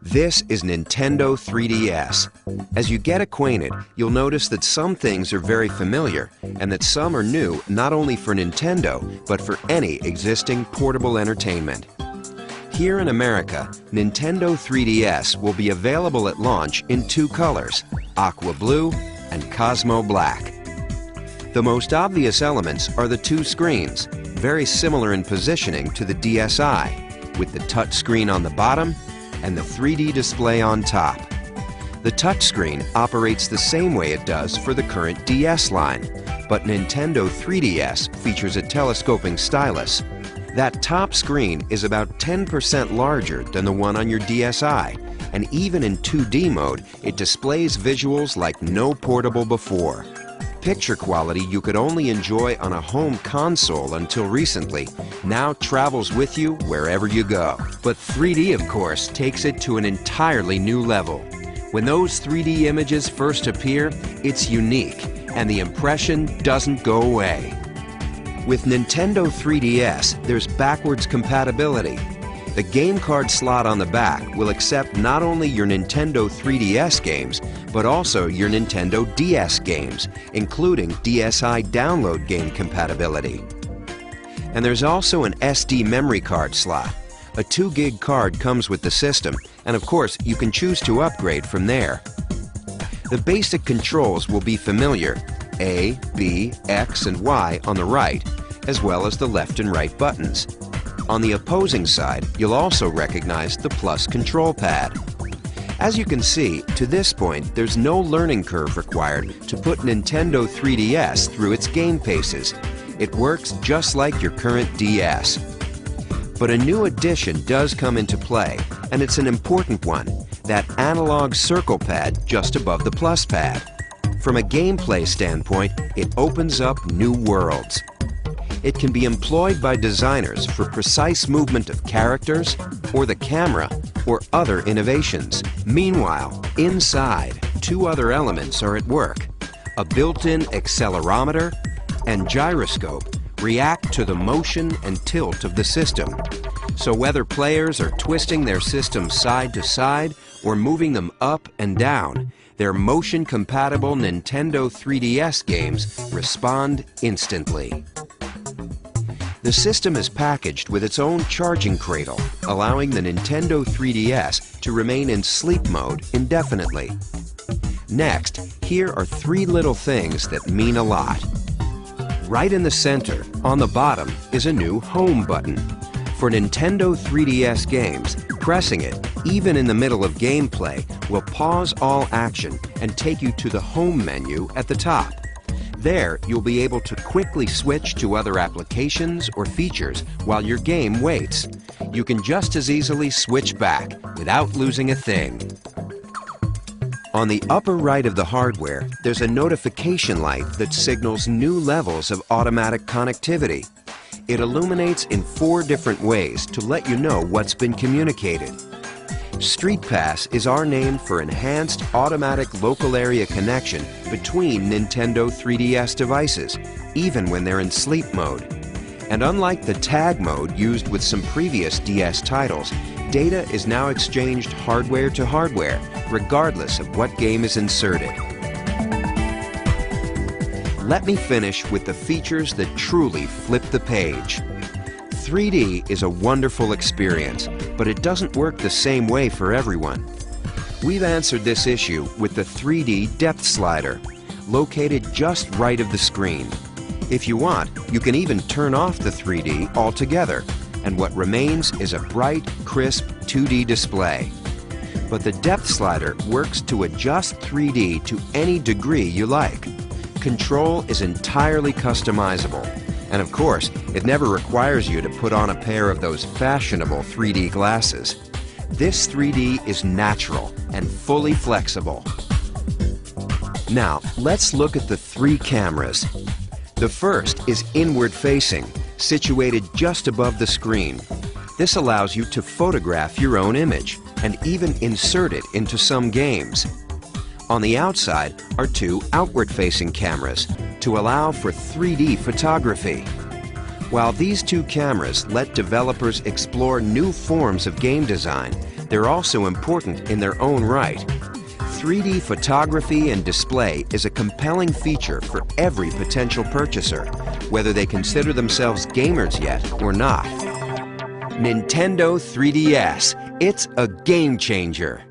This is Nintendo 3DS. As you get acquainted, you'll notice that some things are very familiar and that some are new not only for Nintendo, but for any existing portable entertainment. Here in America, Nintendo 3DS will be available at launch in two colors, Aqua Blue and Cosmo Black. The most obvious elements are the two screens, very similar in positioning to the DSi, with the touchscreen on the bottom and the 3D display on top. The touchscreen operates the same way it does for the current DS line, but Nintendo 3DS features a telescoping stylus. That top screen is about 10% larger than the one on your DSi, and even in 2D mode, it displays visuals like no portable before. Picture quality you could only enjoy on a home console until recently now travels with you wherever you go. But 3D, of course, takes it to an entirely new level. When those 3D images first appear, it's unique, and the impression doesn't go away. With Nintendo 3DS, there's backwards compatibility. The game card slot on the back will accept not only your Nintendo 3DS games, but also your Nintendo DS games, including DSi download game compatibility. And there's also an SD memory card slot. A 2 gig card comes with the system, and of course you can choose to upgrade from there. The basic controls will be familiar: A, B, X, and Y on the right, as well as the left and right buttons. On the opposing side, you'll also recognize the plus control pad. As you can see, to this point, there's no learning curve required to put Nintendo 3DS through its game paces. It works just like your current DS. But a new addition does come into play, and it's an important one: that analog circle pad just above the plus pad. From a gameplay standpoint, it opens up new worlds. It can be employed by designers for precise movement of characters, or the camera, or other innovations. Meanwhile, inside, two other elements are at work. A built-in accelerometer and gyroscope react to the motion and tilt of the system. So whether players are twisting their system side to side or moving them up and down, their motion-compatible Nintendo 3DS games respond instantly. The system is packaged with its own charging cradle, allowing the Nintendo 3DS to remain in sleep mode indefinitely. Next, here are three little things that mean a lot. Right in the center, on the bottom, is a new Home button. For Nintendo 3DS games, pressing it, even in the middle of gameplay, will pause all action and take you to the Home menu at the top. There, you'll be able to quickly switch to other applications or features while your game waits. You can just as easily switch back without losing a thing. On the upper right of the hardware, there's a notification light that signals new levels of automatic connectivity. It illuminates in 4 different ways to let you know what's been communicated. Street Pass is our name for enhanced automatic local area connection between Nintendo 3DS devices, even when they're in sleep mode. And unlike the tag mode used with some previous DS titles, data is now exchanged hardware to hardware, regardless of what game is inserted. Let me finish with the features that truly flip the page. 3D is a wonderful experience, but it doesn't work the same way for everyone. We've answered this issue with the 3D depth slider, located just right of the screen. If you want, you can even turn off the 3D altogether, and what remains is a bright, crisp 2D display. But the depth slider works to adjust 3D to any degree you like. Control is entirely customizable. And of course, it never requires you to put on a pair of those fashionable 3D glasses. This 3D is natural and fully flexible. Now, let's look at the 3 cameras. The first is inward-facing, situated just above the screen. This allows you to photograph your own image and even insert it into some games. On the outside are 2 outward-facing cameras to allow for 3D photography. While these 2 cameras let developers explore new forms of game design, they're also important in their own right. 3D photography and display is a compelling feature for every potential purchaser, whether they consider themselves gamers yet or not. Nintendo 3DS, it's a game changer.